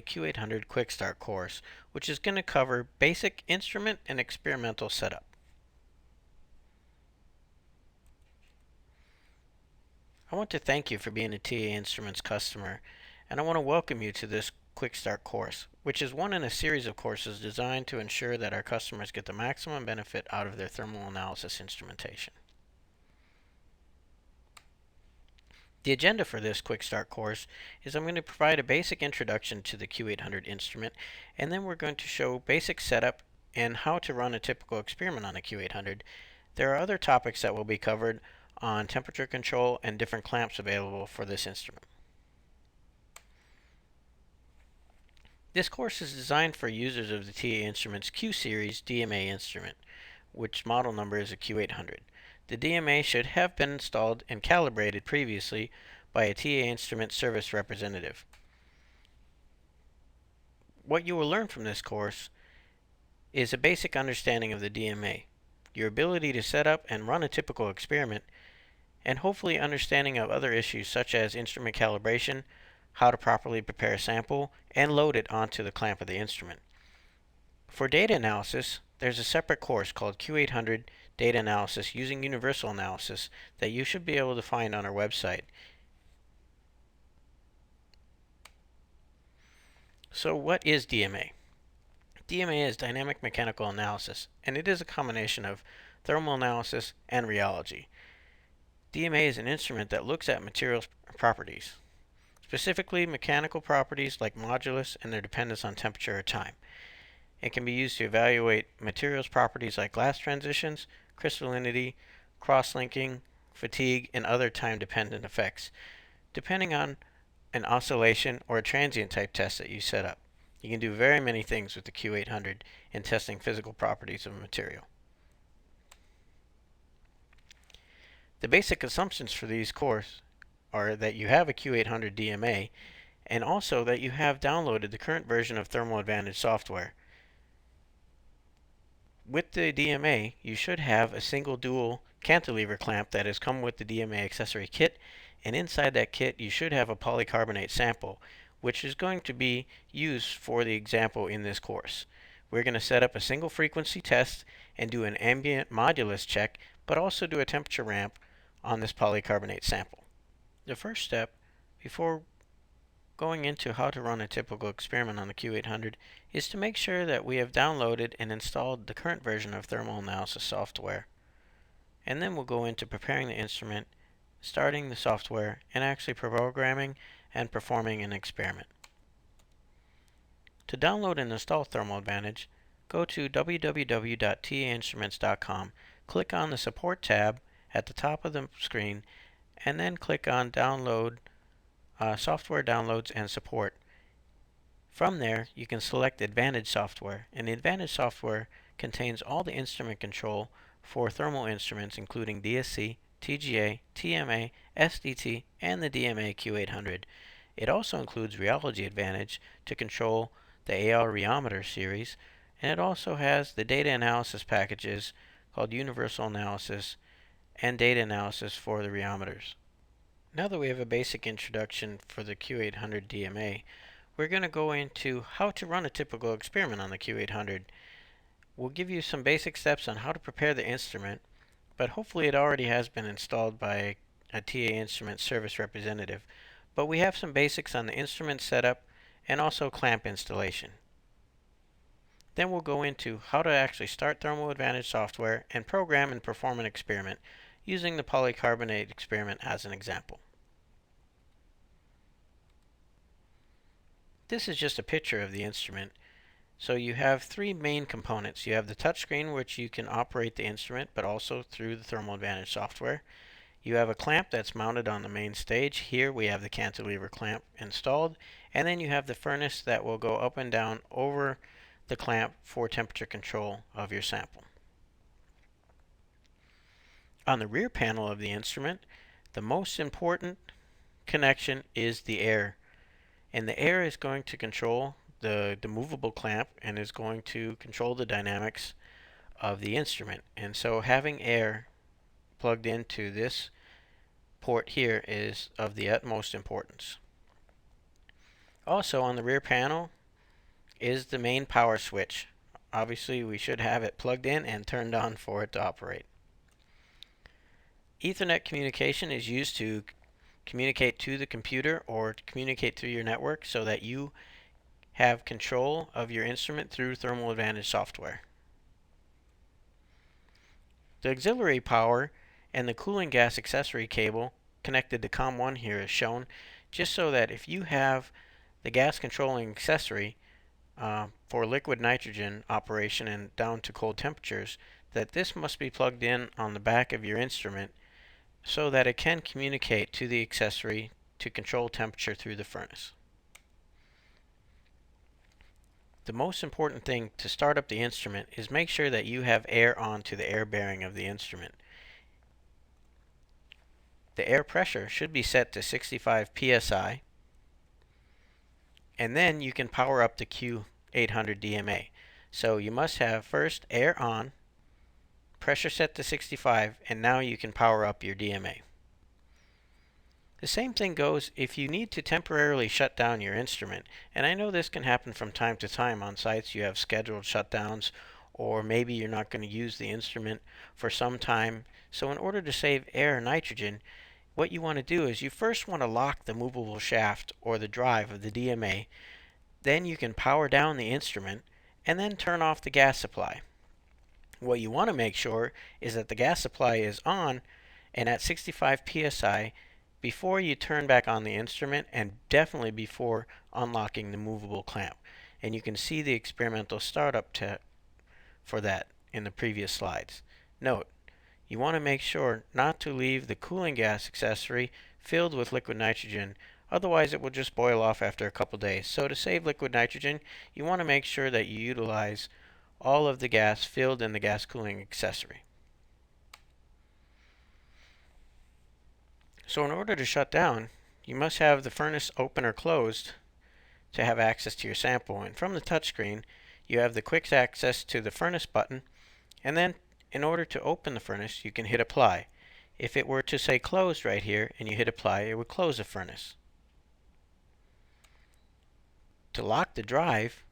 Q800 QuickStart course, which is going to cover basic instrument and experimental setup. I want to thank you for being a TA Instruments customer, and I want to welcome you to this QuickStart course, which is one in a series of courses designed to ensure that our customers get the maximum benefit out of their thermal analysis instrumentation. The agenda for this QuickStart course is I'm going to provide a basic introduction to the Q800 instrument, and then we're going to show basic setup and how to run a typical experiment on the Q800. There are other topics that will be covered on temperature control and different clamps available for this instrument. This course is designed for users of the TA Instruments Q Series DMA instrument, which model number is a Q800. The DMA should have been installed and calibrated previously by a TA Instrument service representative. What you will learn from this course is a basic understanding of the DMA, your ability to set up and run a typical experiment, and hopefully understanding of other issues such as instrument calibration, how to properly prepare a sample, and load it onto the clamp of the instrument. For data analysis, there's a separate course called Q800 Data Analysis using Universal Analysis that you should be able to find on our website. So what is DMA? DMA is Dynamic Mechanical Analysis, and it is a combination of thermal analysis and rheology. DMA is an instrument that looks at materials properties, specifically mechanical properties like modulus and their dependence on temperature or time. It can be used to evaluate materials properties like glass transitions, crystallinity, cross-linking, fatigue, and other time-dependent effects, depending on an oscillation or a transient type test that you set up. You can do very many things with the Q800 in testing physical properties of a material. The basic assumptions for these courses are that you have a Q800 DMA and also that you have downloaded the current version of Thermal Advantage software. With the DMA, you should have a single dual cantilever clamp that has come with the DMA accessory kit, and inside that kit you should have a polycarbonate sample, which is going to be used for the example in this course. We're going to set up a single frequency test and do an ambient modulus check, but also do a temperature ramp on this polycarbonate sample. The first step before going into how to run a typical experiment on the Q800 is to make sure that we have downloaded and installed the current version of thermal analysis software. And then we'll go into preparing the instrument, starting the software, and actually programming and performing an experiment. To download and install Thermal Advantage, go to www.tainstruments.com, click on the Support tab at the top of the screen, and then click on Download Software Downloads and Support. From there, you can select Advantage software, and the Advantage software contains all the instrument control for thermal instruments including DSC, TGA, TMA, SDT, and the DMA Q800. It also includes Rheology Advantage to control the AR rheometer series, and it also has the data analysis packages called Universal Analysis and Data Analysis for the rheometers. Now that we have a basic introduction for the Q800 DMA, we're going to go into how to run a typical experiment on the Q800. We'll give you some basic steps on how to prepare the instrument, but hopefully it already has been installed by a TA Instrument service representative. But we have some basics on the instrument setup and also clamp installation. Then we'll go into how to actually start Thermal Advantage software and program and perform an experiment using the polycarbonate experiment as an example. This is just a picture of the instrument. So you have three main components. You have the touchscreen, which you can operate the instrument, but also through the Thermal Advantage software. You have a clamp that's mounted on the main stage. Here we have the cantilever clamp installed, and then you have the furnace that will go up and down over the clamp for temperature control of your sample. On the rear panel of the instrument, the most important connection is the air, and the air is going to control the movable clamp and is going to control the dynamics of the instrument. And so having air plugged into this port here is of the utmost importance. Also on the rear panel is the main power switch. Obviously, we should have it plugged in and turned on for it to operate. Ethernet communication is used to communicate to the computer or to communicate through your network so that you have control of your instrument through Thermal Advantage software. The auxiliary power and the cooling gas accessory cable connected to COM1 here is shown just so that if you have the gas controlling accessory for liquid nitrogen operation and down to cold temperatures, that this must be plugged in on the back of your instrument so that it can communicate to the accessory to control temperature through the furnace. The most important thing to start up the instrument is make sure that you have air on to the air bearing of the instrument. The air pressure should be set to 65 psi, and then you can power up the Q800 DMA. So you must have first air on, pressure set to 65, and now you can power up your DMA. The same thing goes if you need to temporarily shut down your instrument, and I know this can happen from time to time on sites you have scheduled shutdowns, or maybe you're not going to use the instrument for some time. So in order to save air and nitrogen, what you want to do is you first want to lock the movable shaft or the drive of the DMA, then you can power down the instrument, and then turn off the gas supply. What you want to make sure is that the gas supply is on and at 65 psi before you turn back on the instrument, and definitely before unlocking the movable clamp. And you can see the experimental startup for that in the previous slides. Note, you want to make sure not to leave the cooling gas accessory filled with liquid nitrogen, otherwise it will just boil off after a couple days. So to save liquid nitrogen, you want to make sure that you utilize all of the gas filled in the gas cooling accessory. So in order to shut down, you must have the furnace open or closed to have access to your sample. And from the touchscreen, you have the quick access to the furnace button, and then in order to open the furnace, you can hit apply. If it were to say closed right here and you hit apply, it would close the furnace. To lock the drive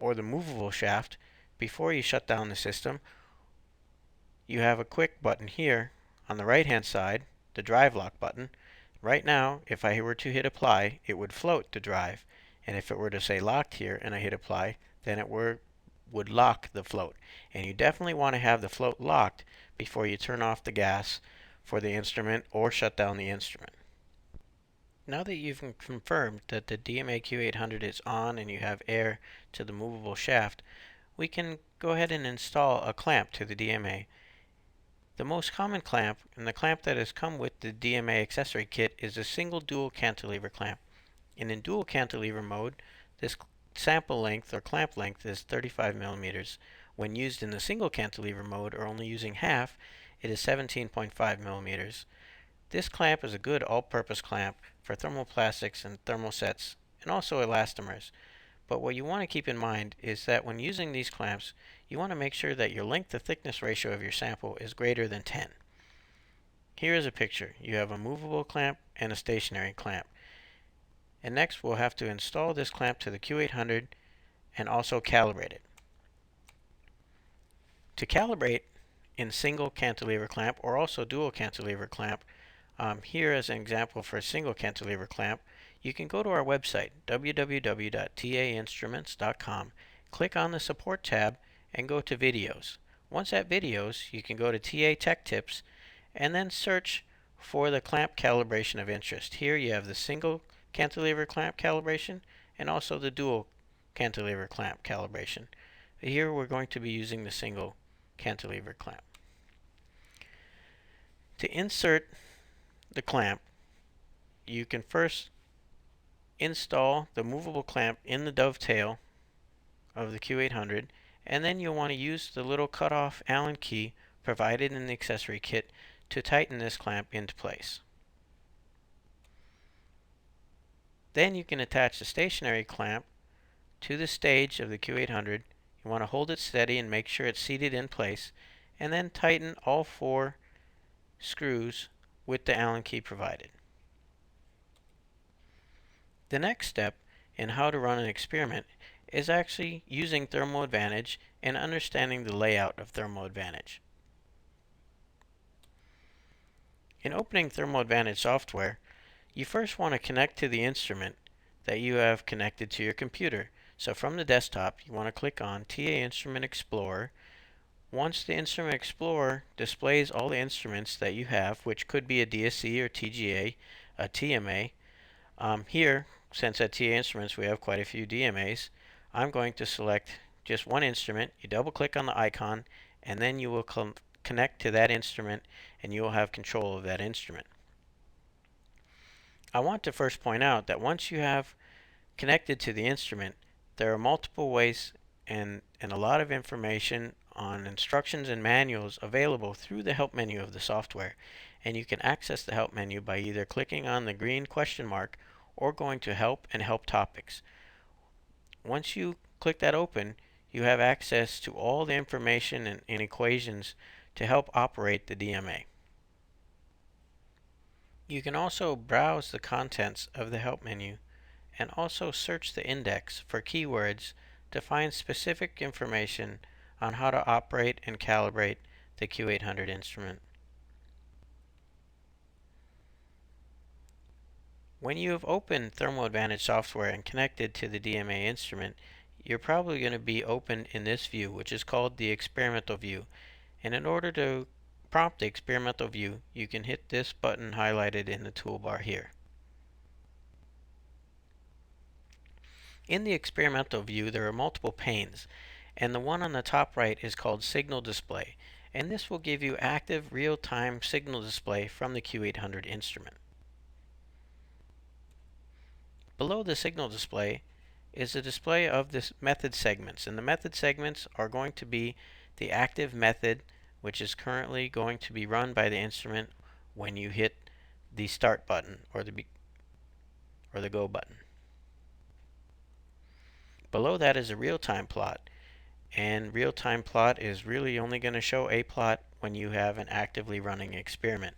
or the movable shaft before you shut down the system, you have a quick button here on the right hand side, the drive lock button. Right now, if I were to hit apply, it would float the drive, and if it were to say locked here and I hit apply, then it would lock the float. And you definitely want to have the float locked before you turn off the gas for the instrument or shut down the instrument. Now that you've confirmed that the DMA Q800 is on and you have air to the movable shaft, we can go ahead and install a clamp to the DMA. The most common clamp, and the clamp that has come with the DMA accessory kit, is a single dual cantilever clamp. And in dual cantilever mode, this sample length or clamp length is 35 millimeters. When used in the single cantilever mode, or only using half, it is 17.5 millimeters. This clamp is a good all-purpose clamp for thermoplastics and thermosets, and also elastomers. But what you want to keep in mind is that when using these clamps, you want to make sure that your length to thickness ratio of your sample is greater than 10. Here is a picture. You have a movable clamp and a stationary clamp. And next we'll have to install this clamp to the Q800 and also calibrate it. To calibrate in single cantilever clamp or also dual cantilever clamp, here as an example for a single cantilever clamp, you can go to our website, www.tainstruments.com, click on the Support tab, and go to Videos. Once at Videos, you can go to TA Tech Tips, and then search for the clamp calibration of interest. Here you have the single cantilever clamp calibration, and also the dual cantilever clamp calibration. Here we're going to be using the single cantilever clamp. To insert the clamp, you can first install the movable clamp in the dovetail of the Q800, and then you'll want to use the little cutoff Allen key provided in the accessory kit to tighten this clamp into place. Then you can attach the stationary clamp to the stage of the Q800. You want to hold it steady and make sure it's seated in place, and then tighten all 4 screws with the Allen key provided. The next step in how to run an experiment is actually using Thermal Advantage and understanding the layout of Thermal Advantage. In opening Thermal Advantage software, you first want to connect to the instrument that you have connected to your computer. So from the desktop, you want to click on TA Instrument Explorer. Once the Instrument Explorer displays all the instruments that you have, which could be a DSC or TGA, a TMA, here, since at TA Instruments we have quite a few DMAs, I'm going to select just one instrument. You double click on the icon, and then you will connect to that instrument, and you will have control of that instrument. I want to first point out that once you have connected to the instrument, there are multiple ways and a lot of information on instructions and manuals available through the help menu of the software. And you can access the help menu by either clicking on the green question mark or going to Help and Help Topics. Once you click that open, you have access to all the information and equations to help operate the DMA. You can also browse the contents of the help menu and also search the index for keywords to find specific information on how to operate and calibrate the Q800 instrument. When you have opened Thermal Advantage software and connected to the DMA instrument, you're probably going to be open in this view, which is called the experimental view. And in order to prompt the experimental view, you can hit this button highlighted in the toolbar here. In the experimental view, there are multiple panes, and the one on the top right is called Signal Display, and this will give you active real-time signal display from the Q800 instrument. Below the signal display is a display of the method segments, and the method segments are going to be the active method, which is currently going to be run by the instrument when you hit the start button or the go button. Below that is a real-time plot, and real-time plot is really only going to show a plot when you have an actively running experiment.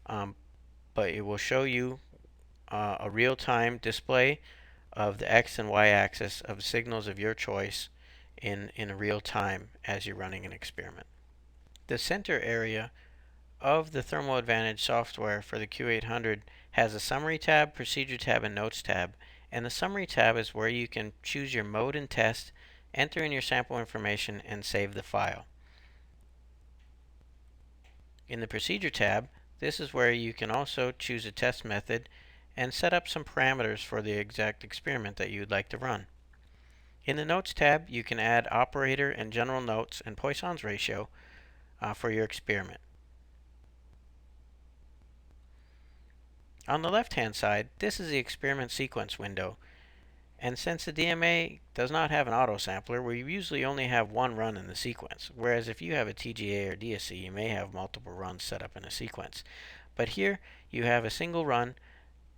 But it will show you a real-time display of the X and Y axis of signals of your choice in real time as you're running an experiment. The center area of the Thermal Advantage software for the Q800 has a Summary tab, Procedure tab, and Notes tab. And the Summary tab is where you can choose your mode and test, enter in your sample information, and save the file. In the Procedure tab, this is where you can also choose a test method and set up some parameters for the exact experiment that you would like to run. In the Notes tab, you can add operator and general notes and Poisson's ratio for your experiment. On the left-hand side, this is the experiment sequence window. And since the DMA does not have an auto sampler, we usually only have one run in the sequence, whereas if you have a TGA or DSC, you may have multiple runs set up in a sequence. But here, you have a single run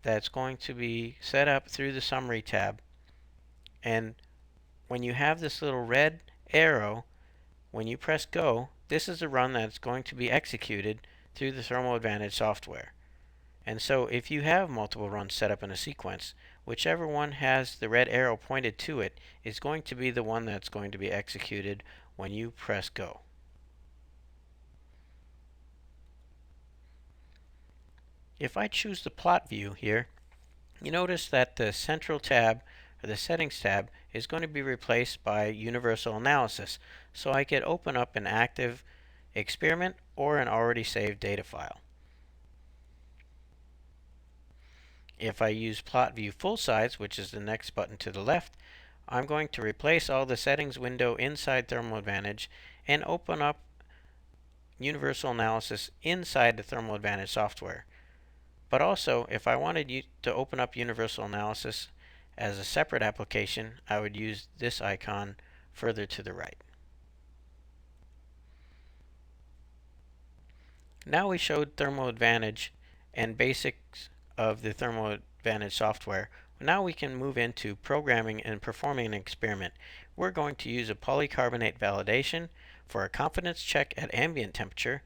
that's going to be set up through the Summary tab. And when you have this little red arrow, when you press go, this is a run that's going to be executed through the Thermal Advantage software. And so if you have multiple runs set up in a sequence, whichever one has the red arrow pointed to it is going to be the one that's going to be executed when you press go. If I choose the plot view here, you notice that the central tab or the settings tab is going to be replaced by universal analysis, so I could open up an active experiment or an already saved data file. If I use plot view full size, which is the next button to the left, I'm going to replace all the settings window inside Thermal Advantage and open up universal analysis inside the Thermal Advantage software. But also, if I wanted you to open up universal analysis as a separate application, I would use this icon further to the right. Now we showed Thermal Advantage and basics of the Thermal Advantage software. Now we can move into programming and performing an experiment. We're going to use a polycarbonate validation for a confidence check at ambient temperature.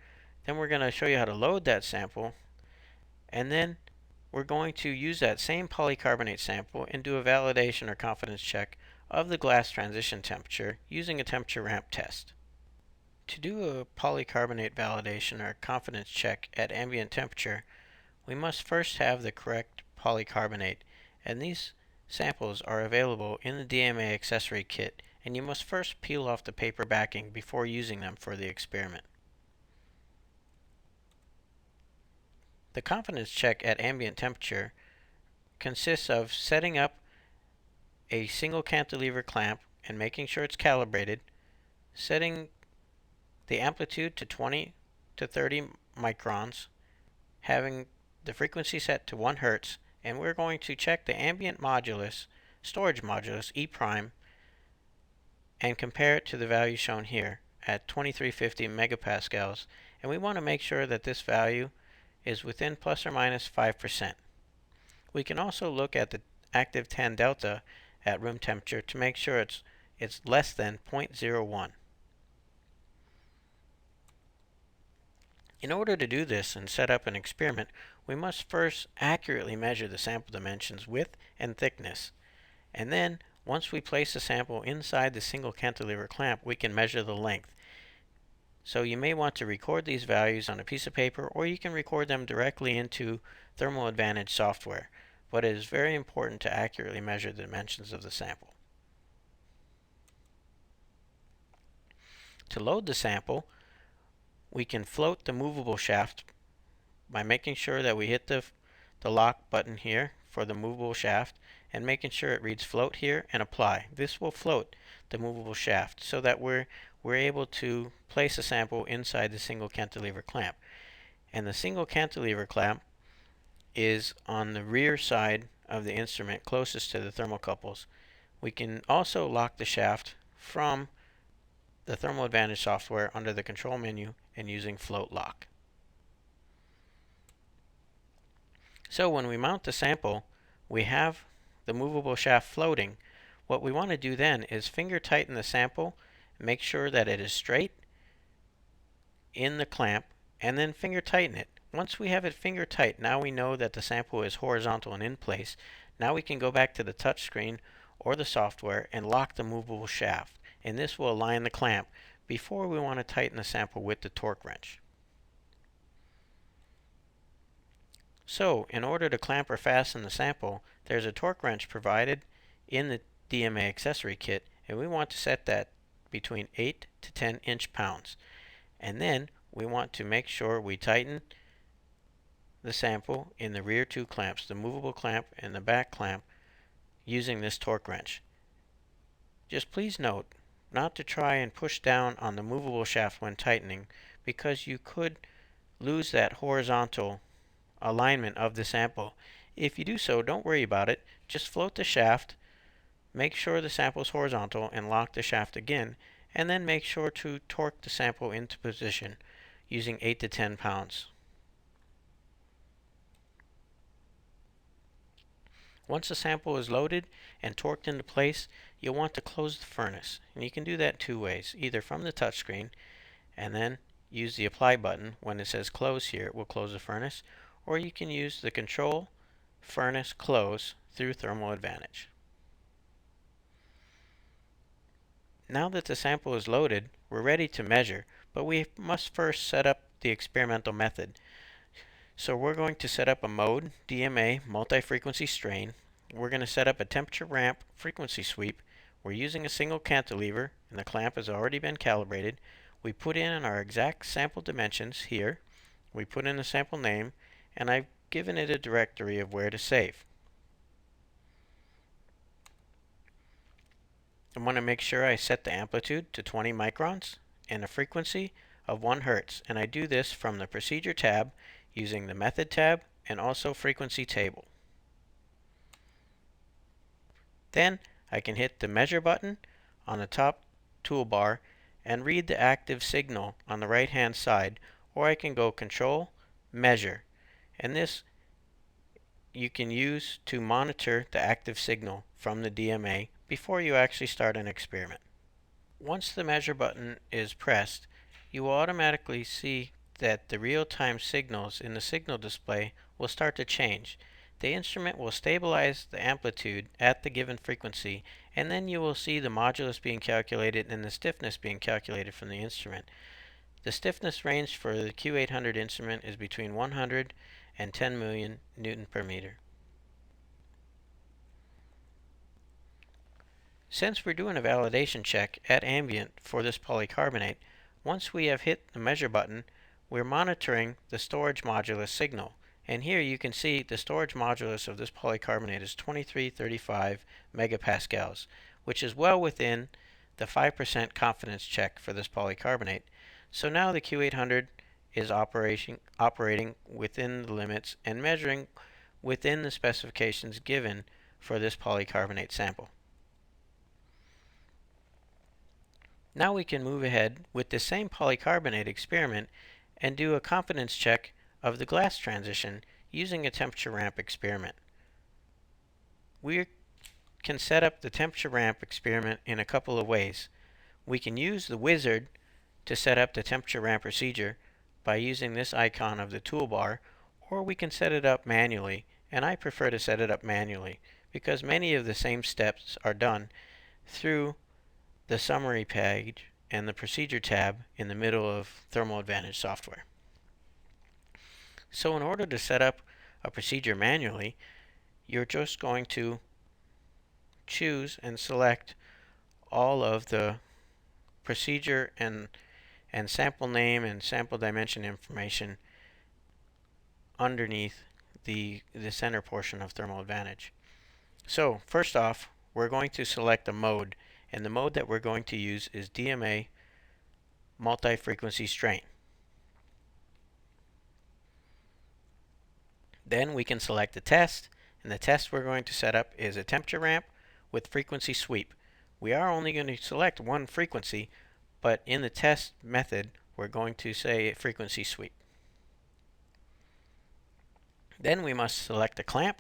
Then we're going to show you how to load that sample, and then we're going to use that same polycarbonate sample and do a validation or confidence check of the glass transition temperature using a temperature ramp test. To do a polycarbonate validation or confidence check at ambient temperature, we must first have the correct polycarbonate, and these samples are available in the DMA accessory kit, and you must first peel off the paper backing before using them for the experiment. The confidence check at ambient temperature consists of setting up a single cantilever clamp and making sure it's calibrated, setting the amplitude to 20 to 30 microns, having the frequency set to 1 Hz, and we're going to check the ambient modulus, storage modulus, E prime, and compare it to the value shown here at 2350 megapascals, and we want to make sure that this value is within plus or minus 5%. We can also look at the active tan delta at room temperature to make sure it's less than 0.01. In order to do this and set up an experiment, we must first accurately measure the sample dimensions, width and thickness, and then once we place the sample inside the single cantilever clamp, we can measure the length. So you may want to record these values on a piece of paper, or you can record them directly into Thermal Advantage software, but it is very important to accurately measure the dimensions of the sample. To load the sample, we can float the movable shaft by making sure that we hit the lock button here for the movable shaft and making sure it reads float here and apply. This will float the movable shaft so that we're able to place a sample inside the single cantilever clamp. And the single cantilever clamp is on the rear side of the instrument closest to the thermocouples. We can also lock the shaft from the Thermal Advantage software under the control menu and using float lock. So when we mount the sample, we have the movable shaft floating. What we want to do then is finger tighten the sample, make sure that it is straight in the clamp, and then finger tighten it. Once we have it finger tight, now we know that the sample is horizontal and in place. Now we can go back to the touch screen or the software and lock the movable shaft, and this will align the clamp before we want to tighten the sample with the torque wrench. So, in order to clamp or fasten the sample, there's a torque wrench provided in the DMA accessory kit, and we want to set that between 8 to 10 inch-pounds. And then we want to make sure we tighten the sample in the rear two clamps, the movable clamp and the back clamp, using this torque wrench. Just please note not to try and push down on the movable shaft when tightening, because you could lose that horizontal alignment of the sample. If you do so, don't worry about it. Just float the shaft, make sure the sample is horizontal, and lock the shaft again, and then make sure to torque the sample into position using 8 to 10 pounds. Once the sample is loaded and torqued into place, you'll want to close the furnace, and you can do that two ways, either from the touchscreen and then use the apply button. When it says close here, it will close the furnace, or you can use the control furnace close through Thermal Advantage. Now that the sample is loaded, we're ready to measure, but we must first set up the experimental method. So we're going to set up a mode, DMA, multi-frequency strain. We're going to set up a temperature ramp frequency sweep. We're using a single cantilever, and the clamp has already been calibrated. We put in our exact sample dimensions here. We put in the sample name, and I've given it a directory of where to save. I want to make sure I set the amplitude to 20 microns and a frequency of 1 Hz, and I do this from the Procedure tab using the Method tab and also Frequency table. Then I can hit the Measure button on the top toolbar and read the active signal on the right hand side, or I can go Control, Measure, and this you can use to monitor the active signal from the DMA before you actually start an experiment. Once the Measure button is pressed, you will automatically see that the real-time signals in the signal display will start to change. The instrument will stabilize the amplitude at the given frequency, and then you will see the modulus being calculated and the stiffness being calculated from the instrument. The stiffness range for the Q800 instrument is between 100 and 10 million Newton per meter. Since we're doing a validation check at ambient for this polycarbonate, once we have hit the measure button, we're monitoring the storage modulus signal. And here you can see the storage modulus of this polycarbonate is 2335 megapascals, which is well within the 5% confidence check for this polycarbonate. So now the Q800 is operating within the limits and measuring within the specifications given for this polycarbonate sample. Now we can move ahead with the same polycarbonate experiment and do a confidence check of the glass transition using a temperature ramp experiment. We can set up the temperature ramp experiment in a couple of ways. We can use the wizard to set up the temperature ramp procedure by using this icon of the toolbar, or we can set it up manually, and I prefer to set it up manually because many of the same steps are done through the summary page and the procedure tab in the middle of Thermal Advantage software. So in order to set up a procedure manually, you're just going to choose and select all of the procedure and sample name and sample dimension information underneath the center portion of Thermal Advantage. So first off, we're going to select a mode, and the mode that we're going to use is DMA multi-frequency strain. Then we can select the test, and the test we're going to set up is a temperature ramp with frequency sweep. We are only going to select one frequency, but in the test method we're going to say frequency sweep. Then we must select a clamp.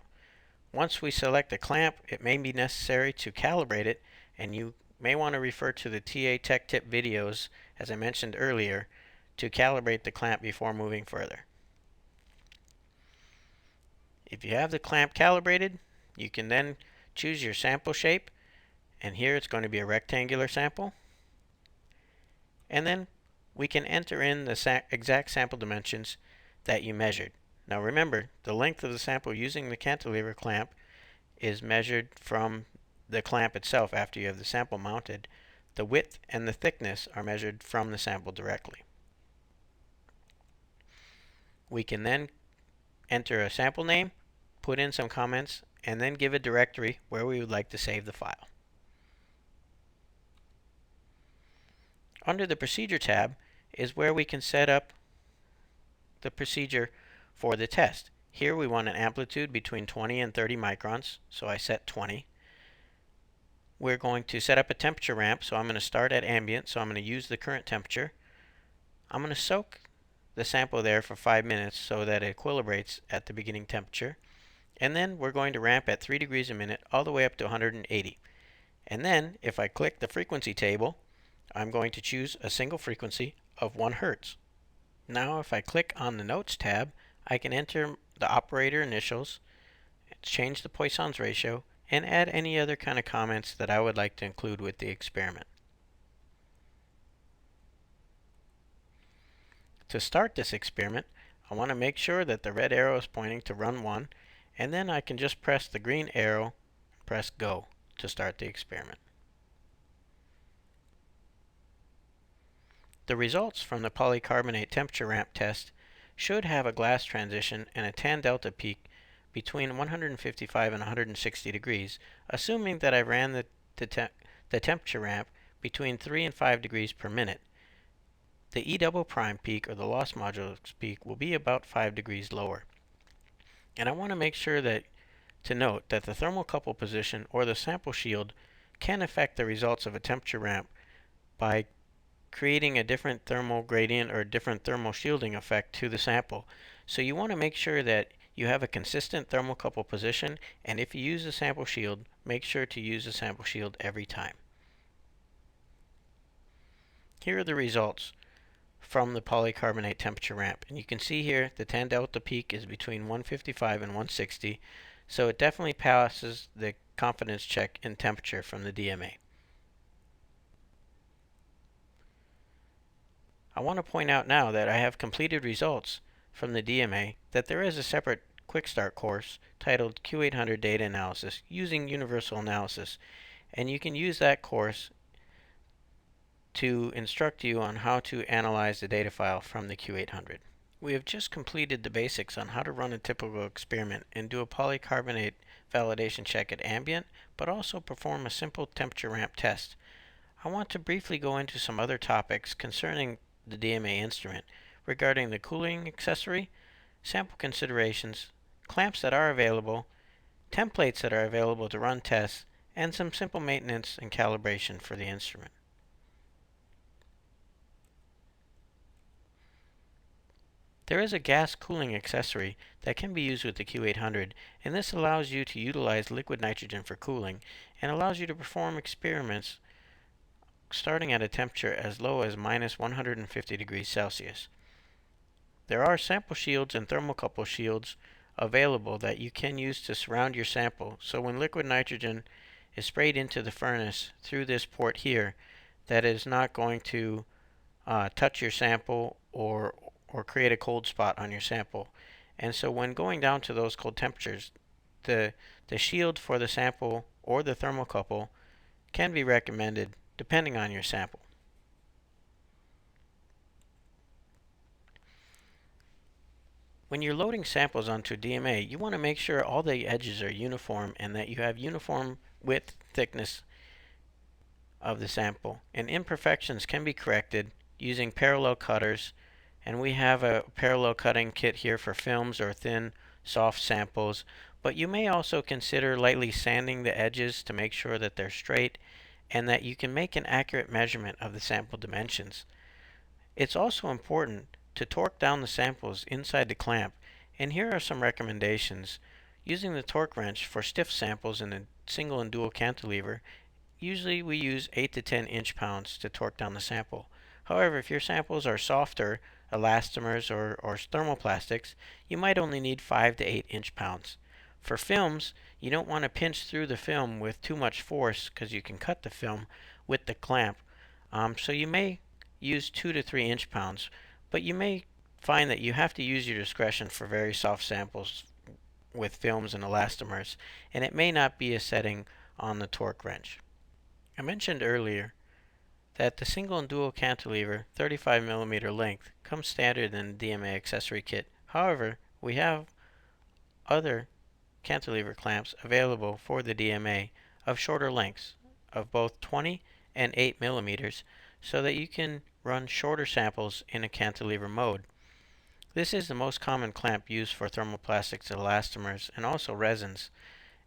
Once we select a clamp, it may be necessary to calibrate it, and you may want to refer to the TA Tech Tip videos, as I mentioned earlier, to calibrate the clamp before moving further. If you have the clamp calibrated, you can then choose your sample shape, and here it's going to be a rectangular sample. And then we can enter in the exact sample dimensions that you measured. Now remember, the length of the sample using the cantilever clamp is measured from the clamp itself after you have the sample mounted. The width and the thickness are measured from the sample directly. We can then enter a sample name, put in some comments, and then give a directory where we would like to save the file. Under the Procedure tab is where we can set up the procedure for the test. Here we want an amplitude between 20 and 30 microns, so I set 20. We're going to set up a temperature ramp, so I'm going to start at ambient, so I'm going to use the current temperature. I'm going to soak the sample there for 5 minutes so that it equilibrates at the beginning temperature. And then we're going to ramp at 3 degrees a minute all the way up to 180. And then if I click the frequency table, I'm going to choose a single frequency of 1 Hertz. Now if I click on the Notes tab, I can enter the operator initials, change the Poisson's ratio, and add any other kind of comments that I would like to include with the experiment. To start this experiment, I want to make sure that the red arrow is pointing to run 1, and then I can just press the green arrow and press go to start the experiment. The results from the polycarbonate temperature ramp test should have a glass transition and a tan delta peak between 155 and 160 degrees, assuming that I ran the temperature ramp between 3 and 5 degrees per minute. The E double prime peak, or the loss modulus peak, will be about 5 degrees lower. And I want to make sure to note that the thermocouple position or the sample shield can affect the results of a temperature ramp by creating a different thermal gradient or a different thermal shielding effect to the sample. So you want to make sure that you have a consistent thermocouple position, and if you use a sample shield, make sure to use a sample shield every time. Here are the results. from the polycarbonate temperature ramp. And you can see here the tan delta peak is between 155 and 160, so it definitely passes the confidence check in temperature from the DMA. I want to point out now that I have completed results from the DMA that there is a separate QuickStart course titled Q800 Data Analysis using Universal Analysis, and you can use that course to instruct you on how to analyze the data file from the Q800. We have just completed the basics on how to run a typical experiment and do a polycarbonate validation check at ambient, but also perform a simple temperature ramp test. I want to briefly go into some other topics concerning the DMA instrument regarding the cooling accessory, sample considerations, clamps that are available, templates that are available to run tests, and some simple maintenance and calibration for the instrument. There is a gas cooling accessory that can be used with the Q800, and this allows you to utilize liquid nitrogen for cooling and allows you to perform experiments starting at a temperature as low as minus 150 degrees Celsius. There are sample shields and thermocouple shields available that you can use to surround your sample, so when liquid nitrogen is sprayed into the furnace through this port here, that is not going to touch your sample or create a cold spot on your sample. And so when going down to those cold temperatures, the shield for the sample or the thermocouple can be recommended depending on your sample. When you're loading samples onto DMA, you want to make sure all the edges are uniform and that you have uniform width, thickness of the sample. And imperfections can be corrected using parallel cutters, and we have a parallel cutting kit here for films or thin, soft samples, but you may also consider lightly sanding the edges to make sure that they're straight and that you can make an accurate measurement of the sample dimensions. It's also important to torque down the samples inside the clamp, and here are some recommendations. Using the torque wrench for stiff samples in a single and dual cantilever, usually we use 8 to 10 inch-pounds to torque down the sample. However, if your samples are softer, elastomers or thermoplastics, you might only need 5 to 8 inch-pounds. For films, you don't want to pinch through the film with too much force because you can cut the film with the clamp. So you may use 2 to 3 inch-pounds, but you may find that you have to use your discretion for very soft samples with films and elastomers, and it may not be a setting on the torque wrench. I mentioned earlier that the single and dual cantilever 35mm length comes standard in the DMA accessory kit. However, we have other cantilever clamps available for the DMA of shorter lengths of both 20 and 8mm so that you can run shorter samples in a cantilever mode. This is the most common clamp used for thermoplastics, elastomers, and also resins,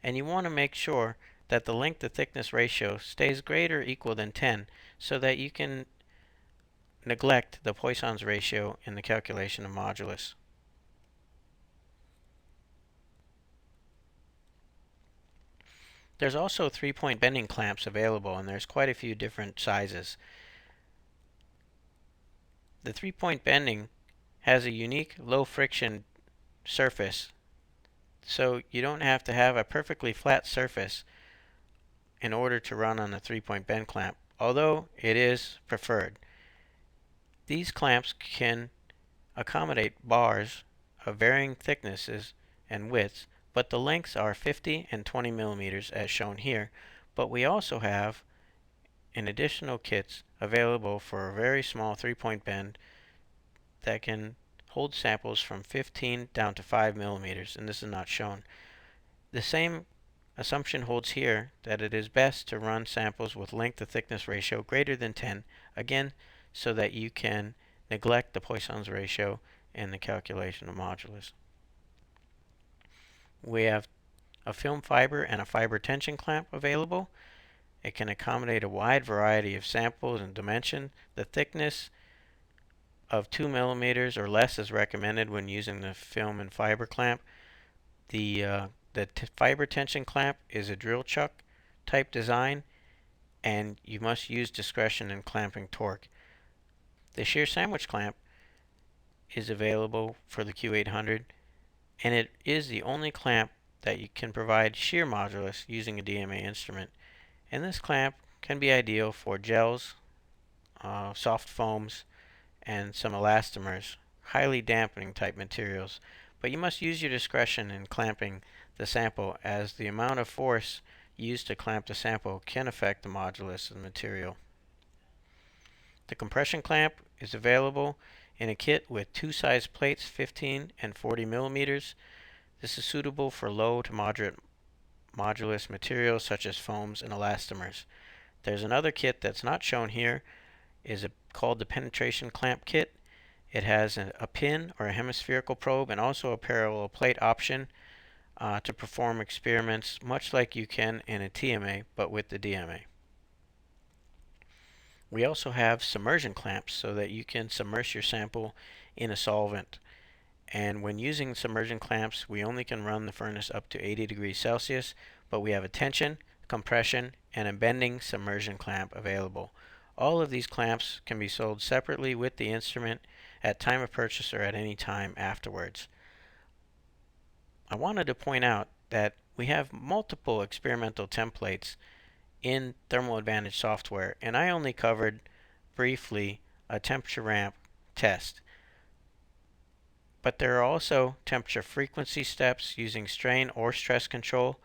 and you want to make sure that the length to thickness ratio stays greater or equal than 10 so that you can neglect the Poisson's ratio in the calculation of modulus. There's also 3-point bending clamps available, and there's quite a few different sizes. The 3-point bending has a unique low friction surface, so you don't have to have a perfectly flat surface in order to run on a 3-point bend clamp, although it is preferred. These clamps can accommodate bars of varying thicknesses and widths, but the lengths are 50 and 20mm as shown here. But we also have an additional kits available for a very small 3-point bend that can hold samples from 15 down to 5mm, and this is not shown. The same assumption holds here, that it is best to run samples with length to thickness ratio greater than 10, again so that you can neglect the Poisson's ratio in the calculation of modulus. We have a film fiber and a fiber tension clamp available. It can accommodate a wide variety of samples and dimension. The thickness of 2mm or less is recommended when using the film and fiber clamp. The fiber tension clamp is a drill chuck type design, and you must use discretion in clamping torque. The shear sandwich clamp is available for the Q800, and it is the only clamp that you can provide shear modulus using a DMA instrument. And this clamp can be ideal for gels, soft foams, and some elastomers, highly dampening type materials. But you must use your discretion in clamping the sample, as the amount of force used to clamp the sample can affect the modulus of the material. The compression clamp is available in a kit with two size plates, 15 and 40 millimeters. This is suitable for low to moderate modulus materials such as foams and elastomers. There's another kit that's not shown here, called the penetration clamp kit. It has a pin or a hemispherical probe and also a parallel plate option to perform experiments much like you can in a TMA, but with the DMA. We also have submersion clamps so that you can submerge your sample in a solvent. And when using submersion clamps, we only can run the furnace up to 80 degrees Celsius, but we have a tension, compression, and a bending submersion clamp available. All of these clamps can be sold separately with the instrument at time of purchase or at any time afterwards. I wanted to point out that we have multiple experimental templates in Thermal Advantage software, and I only covered briefly a temperature ramp test. But there are also temperature frequency steps using strain or stress control.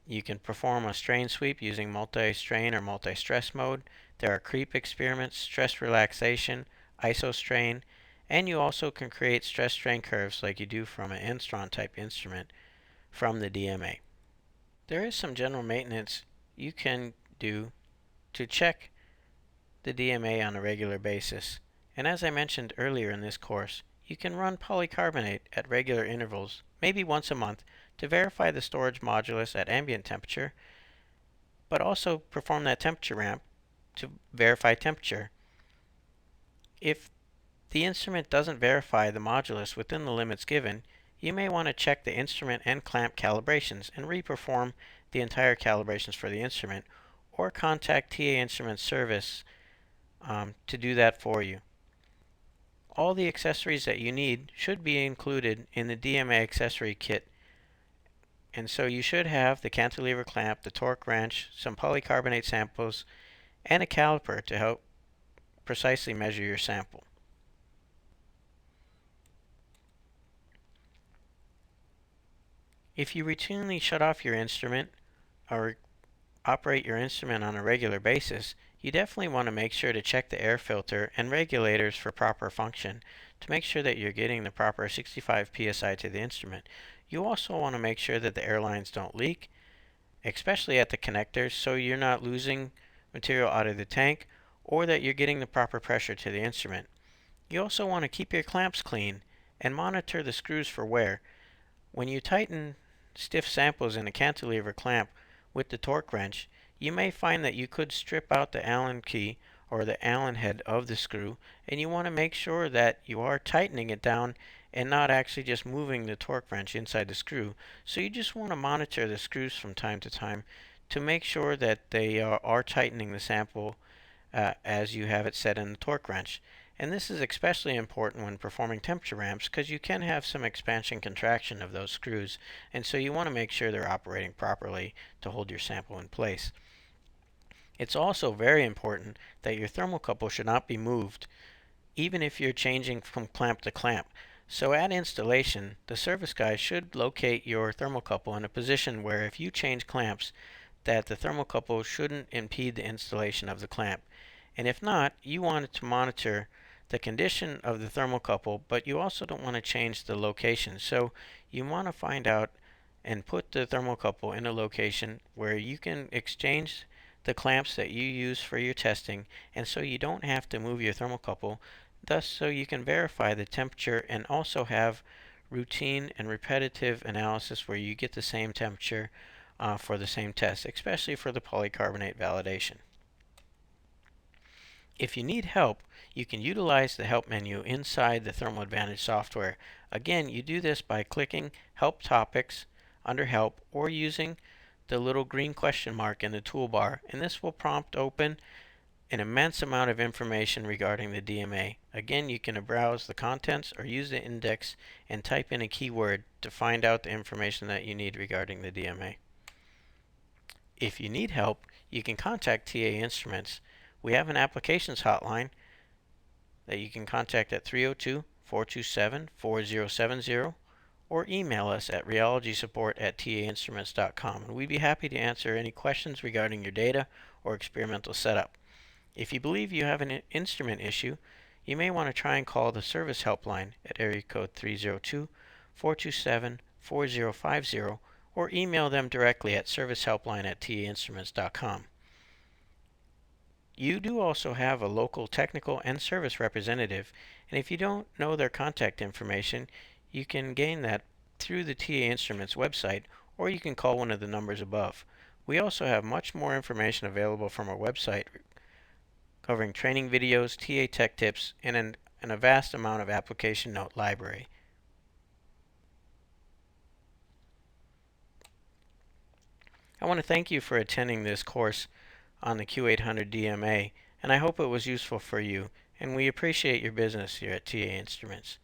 You can perform a strain sweep using multi-strain or multi-stress mode. There are creep experiments, stress relaxation, isostrain, and you also can create stress strain curves like you do from an Enstron type instrument from the DMA. There is some general maintenance you can do to check the DMA on a regular basis. And as I mentioned earlier in this course, you can run polycarbonate at regular intervals, maybe once a month, to verify the storage modulus at ambient temperature, but also perform that temperature ramp to verify temperature. If the instrument doesn't verify the modulus within the limits given, you may want to check the instrument and clamp calibrations and reperform the entire calibrations for the instrument, or contact TA Instrument Service to do that for you. All the accessories that you need should be included in the DMA accessory kit, and so you should have the cantilever clamp, the torque wrench, some polycarbonate samples, and a caliper to help precisely measure your sample. If you routinely shut off your instrument or operate your instrument on a regular basis, you definitely want to make sure to check the air filter and regulators for proper function to make sure that you're getting the proper 65 psi to the instrument. You also want to make sure that the air lines don't leak, especially at the connectors, so you're not losing material out of the tank, or that you're getting the proper pressure to the instrument. You also want to keep your clamps clean and monitor the screws for wear. When you tighten stiff samples in a cantilever clamp with the torque wrench, you may find that you could strip out the Allen key or the Allen head of the screw, and you want to make sure that you are tightening it down and not actually just moving the torque wrench inside the screw. So you just want to monitor the screws from time to time to make sure that they are tightening the sample as you have it set in the torque wrench. And this is especially important when performing temperature ramps, because you can have some expansion contraction of those screws, and so you want to make sure they're operating properly to hold your sample in place. It's also very important that your thermocouple should not be moved, even if you're changing from clamp to clamp. So at installation, the service guy should locate your thermocouple in a position where if you change clamps, that the thermocouple shouldn't impede the installation of the clamp. And if not, you want it to monitor the condition of the thermocouple, but you also don't want to change the location. So you want to find out and put the thermocouple in a location where you can exchange the clamps that you use for your testing, and so you don't have to move your thermocouple, thus so you can verify the temperature and also have routine and repetitive analysis where you get the same temperature for the same test, especially for the polycarbonate validation. If you need help, you can utilize the help menu inside the Thermal Advantage software. Again, you do this by clicking Help Topics under Help, or using the little green question mark in the toolbar, and this will prompt open an immense amount of information regarding the DMA. Again, you can browse the contents or use the index and type in a keyword to find out the information that you need regarding the DMA. If you need help, you can contact TA Instruments. We have an applications hotline that you can contact at 302-427-4070 or email us at rheologysupport@tainstruments.com, and we'd be happy to answer any questions regarding your data or experimental setup. If you believe you have an instrument issue, you may want to try and call the service helpline at area code 302-427-4050 or email them directly at servicehelpline@tainstruments.com. You do also have a local technical and service representative, and if you don't know their contact information, you can gain that through the TA Instruments website, or you can call one of the numbers above. We also have much more information available from our website covering training videos, TA tech tips, and a vast amount of application note library. I want to thank you for attending this course on the Q800 DMA, and I hope it was useful for you, and we appreciate your business here at TA Instruments.